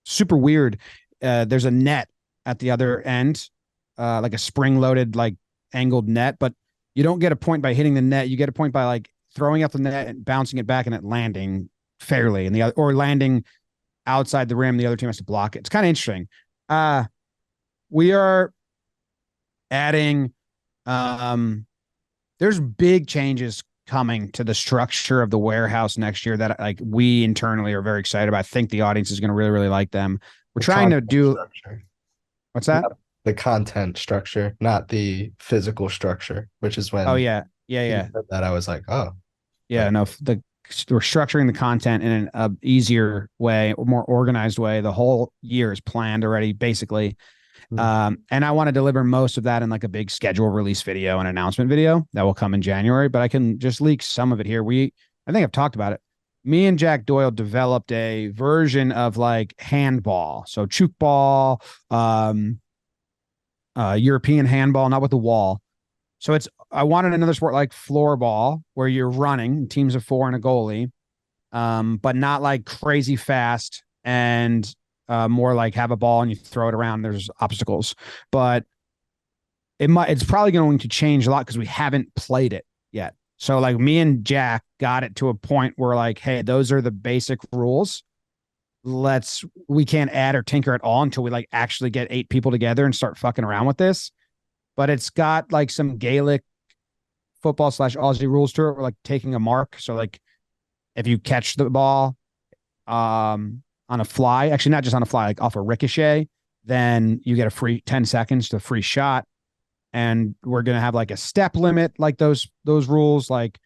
super weird. There's a net at the other end, like a spring-loaded, like angled net, but you don't get a point by hitting the net. You get a point by like throwing up the net and bouncing it back and it landing fairly, and the other, or landing outside the rim. The other team has to block it. It's kind of interesting. We are adding. There's big changes coming to the structure of the warehouse next year that like we internally are very excited about. I think the audience is going to really, really like them. We're trying to do. Structure. What's that? The content structure, not the physical structure, which is when. Oh yeah, that I was like, oh yeah. No, we're structuring the content in an easier way or more organized way. The whole year is planned already, basically. And I want to deliver most of that in like a big schedule release video and announcement video that will come in January, but I can just leak some of it here. I think I've talked about it. Me and Jack Doyle developed a version of like handball. So chook ball, European handball, not with the wall. So I wanted another sport like floorball where you're running teams of 4 and a goalie, but not like crazy fast and more like have a ball and you throw it around. There's obstacles, but it's probably going to change a lot because we haven't played it yet. So like me and Jack got it to a point where like, hey, those are the basic rules. We can't add or tinker at all until we like actually get 8 people together and start fucking around with this. But it's got like some Gaelic football / Aussie rules to it. We're like taking a mark. So like if you catch the ball, on a fly, actually not just on a fly, like off a ricochet, then you get a free 10 seconds to free shot. And we're going to have like a step limit, like those rules, like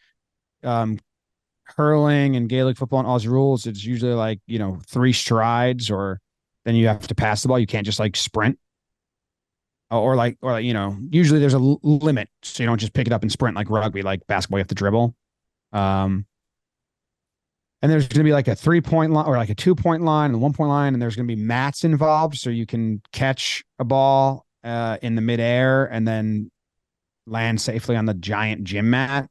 hurling and Gaelic football and Aussie rules. It's usually like, 3 strides, or then you have to pass the ball. You can't just like sprint or usually there's a limit. So you don't just pick it up and sprint like rugby, like basketball, you have to dribble. And there's going to be like a 3-point line or like a 2-point line and a 1-point line. And there's going to be mats involved. So you can catch a ball in the midair and then land safely on the giant gym mat,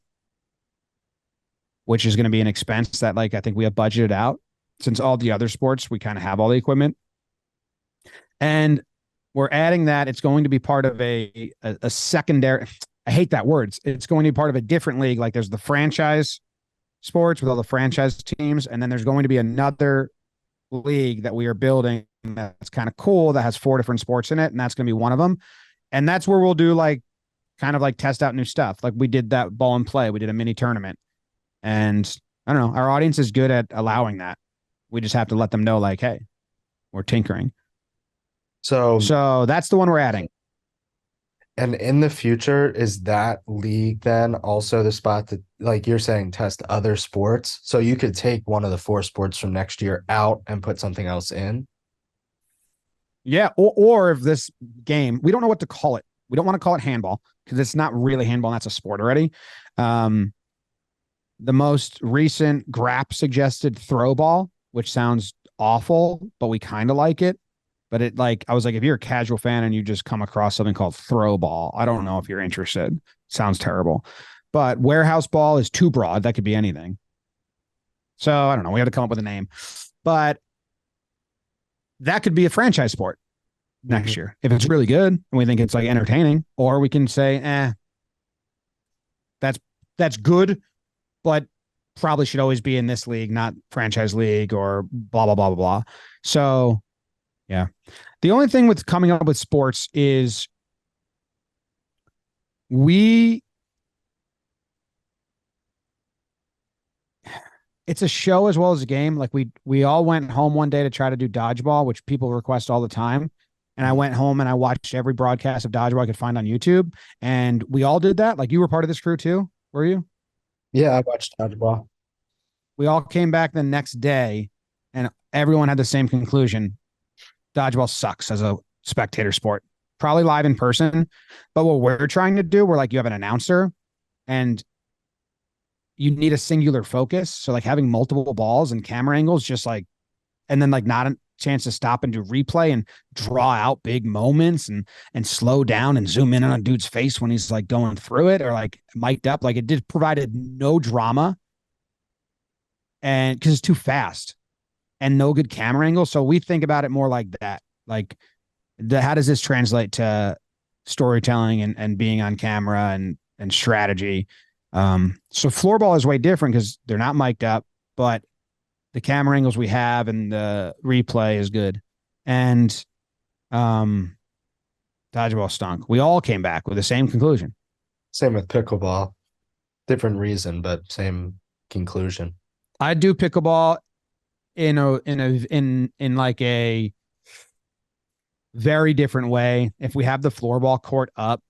which is going to be an expense that like I think we have budgeted out, since all the other sports, we kind of have all the equipment. And we're adding that. It's going to be part of a secondary. I hate that word. It's going to be part of a different league. Like there's the franchise sports with all the franchise teams, and then there's going to be another league that we are building that's kind of cool that has 4 different sports in it, and that's going to be one of them. And that's where we'll do like kind of like test out new stuff. Like we did that ball and play. We did a mini tournament, and I don't know, our audience is good at allowing that. We just have to let them know like, hey, we're tinkering. So that's the one we're adding. And in the future, is that league then also the spot to, like you're saying, test other sports? So you could take one of the 4 sports from next year out and put something else in? Yeah. Or if this game, we don't know what to call it. We don't want to call it handball because it's not really handball. And that's a sport already. The most recent Grap suggested throw ball, which sounds awful, but we kind of like it. But I was like, if you're a casual fan and you just come across something called throw ball, I don't know if you're interested. Sounds terrible. But warehouse ball is too broad. That could be anything. So I don't know. We have to come up with a name. But that could be a franchise sport next year if it's really good and we think it's like entertaining. Or we can say, that's good, but probably should always be in this league, not franchise league, or blah, blah, blah, blah, blah. So yeah. The only thing with coming up with sports is It's a show as well as a game. Like we all went home one day to try to do dodgeball, which people request all the time. And I went home and I watched every broadcast of dodgeball I could find on YouTube. And we all did that. Like you were part of this crew too, were you? Yeah, I watched dodgeball. We all came back the next day and everyone had the same conclusion. Dodgeball sucks as a spectator sport. Probably live in person. But what we're trying to do, we're like, you have an announcer and you need a singular focus. So like having multiple balls and camera angles, just like, and then like not a chance to stop and do replay and draw out big moments and slow down and zoom in on a dude's face when he's like going through it or like mic'd up. Like it did provided no drama. And because it's too fast and no good camera angle. So we think about it more like that. Like how does this translate to storytelling and being on camera and strategy? So floorball is way different because they're not mic'd up, but the camera angles we have and the replay is good. And dodgeball stunk. We all came back with the same conclusion. Same with pickleball. Different reason, but same conclusion. I do pickleball in like a very different way. If we have the floorball court up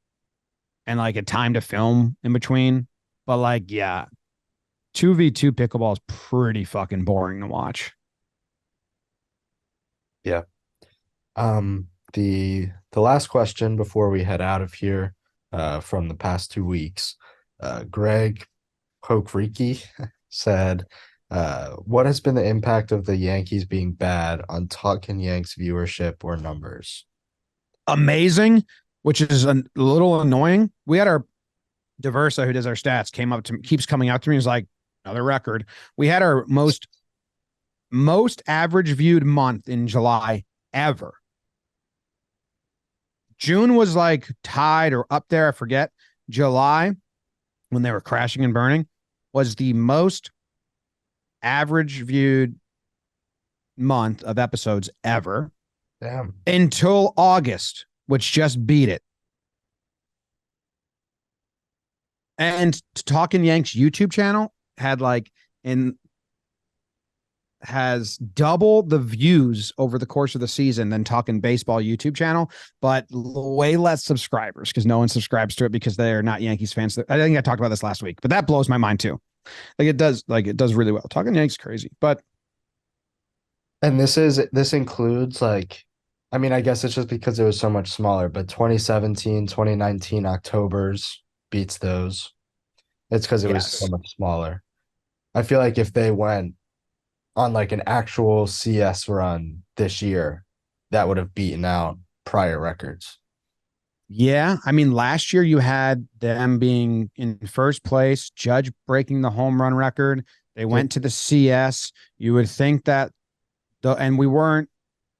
and like a time to film in between, but like, yeah, 2v2 pickleball is pretty fucking boring to watch. Yeah. The last question before we head out of here, from the past 2 weeks, Greg Pokriki said, what has been the impact of the Yankees being bad on Talkin Yanks viewership or numbers? Amazing, which is a little annoying. We had our Diversa, who does our stats, keeps coming out to me. He's like, another record. We had our most average viewed month in July ever. June was like tied or up there. I forget. July, when they were crashing and burning, was the most average viewed month of episodes ever. Damn. Until August, which just beat it. And Talkin Yanks YouTube channel has double the views over the course of the season than Talkin Baseball YouTube channel, but way less subscribers because no one subscribes to it because they are not Yankees fans. I think I talked about this last week, but that blows my mind too. It does really well. Talkin Yanks crazy, but and this includes like, I mean, I guess it's just because it was so much smaller, but 2017, 2019 Octobers beats those. It's because it was so much smaller. I feel like if they went on like an actual CS run this year, that would have beaten out prior records. Yeah. I mean, last year you had them being in first place, Judge breaking the home run record. They went to the CS. You would think that and we weren't,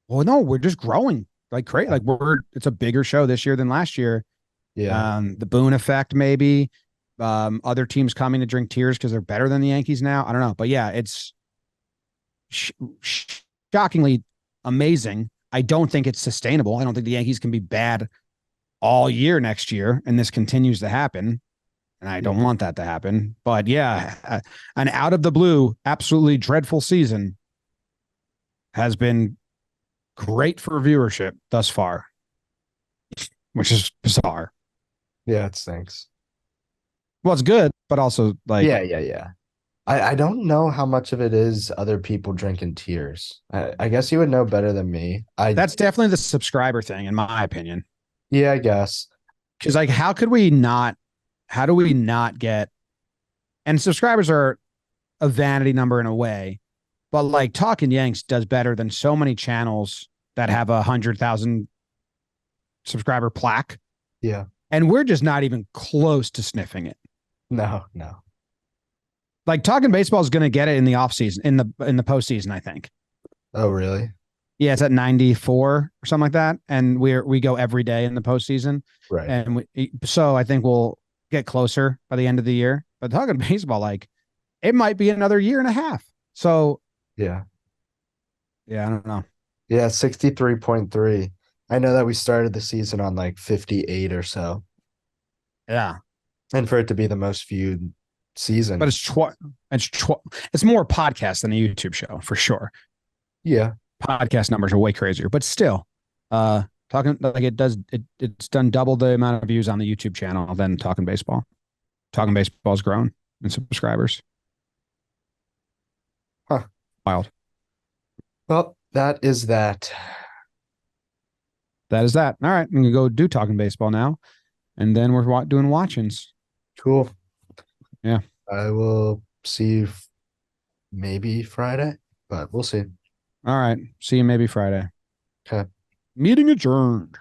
well, no, we're just growing like crazy. Like it's a bigger show this year than last year. Yeah. The Boone effect, maybe. Other teams coming to drink tears because they're better than the Yankees now. I don't know. But yeah, it's shockingly amazing. I don't think it's sustainable. I don't think the Yankees can be bad all year next year, and this continues to happen. And I don't want that to happen. But yeah, an out of the blue, absolutely dreadful season has been great for viewership thus far, which is bizarre. Yeah, it stinks. Well, it's good, but also like yeah. I don't know how much of it is other people drinking tears. I guess you would know better than me. That's definitely the subscriber thing, in my opinion. Yeah, I guess. Because like, how do we not get, and subscribers are a vanity number in a way, but like Talkin Yanks does better than so many channels that have 100,000 subscriber plaque. Yeah. And we're just not even close to sniffing it. No. Like Talkin Baseball is going to get it in the off season, in the postseason, I think. Oh, really? Yeah, it's at 94 or something like that, and we go every day in the postseason. Right. And so I think we'll get closer by the end of the year. But Talkin Baseball, like, it might be another year and a half. So yeah, I don't know. Yeah, 63.3. I know that we started the season on like 58 or so. Yeah, And for it to be the most viewed season. but it's more podcast than a YouTube show for sure. yeah. Podcast numbers are way crazier, but still, talking like it's done double the amount of views on the YouTube channel than Talking Baseball. Talking Baseball's grown in subscribers. Huh. Wild. Well, that is that. That is that. All right, I'm gonna go do Talking Baseball now, and then we're doing watchings. Cool. Yeah. I will see you maybe Friday, but we'll see. All right. See you maybe Friday. Okay. Meeting adjourned.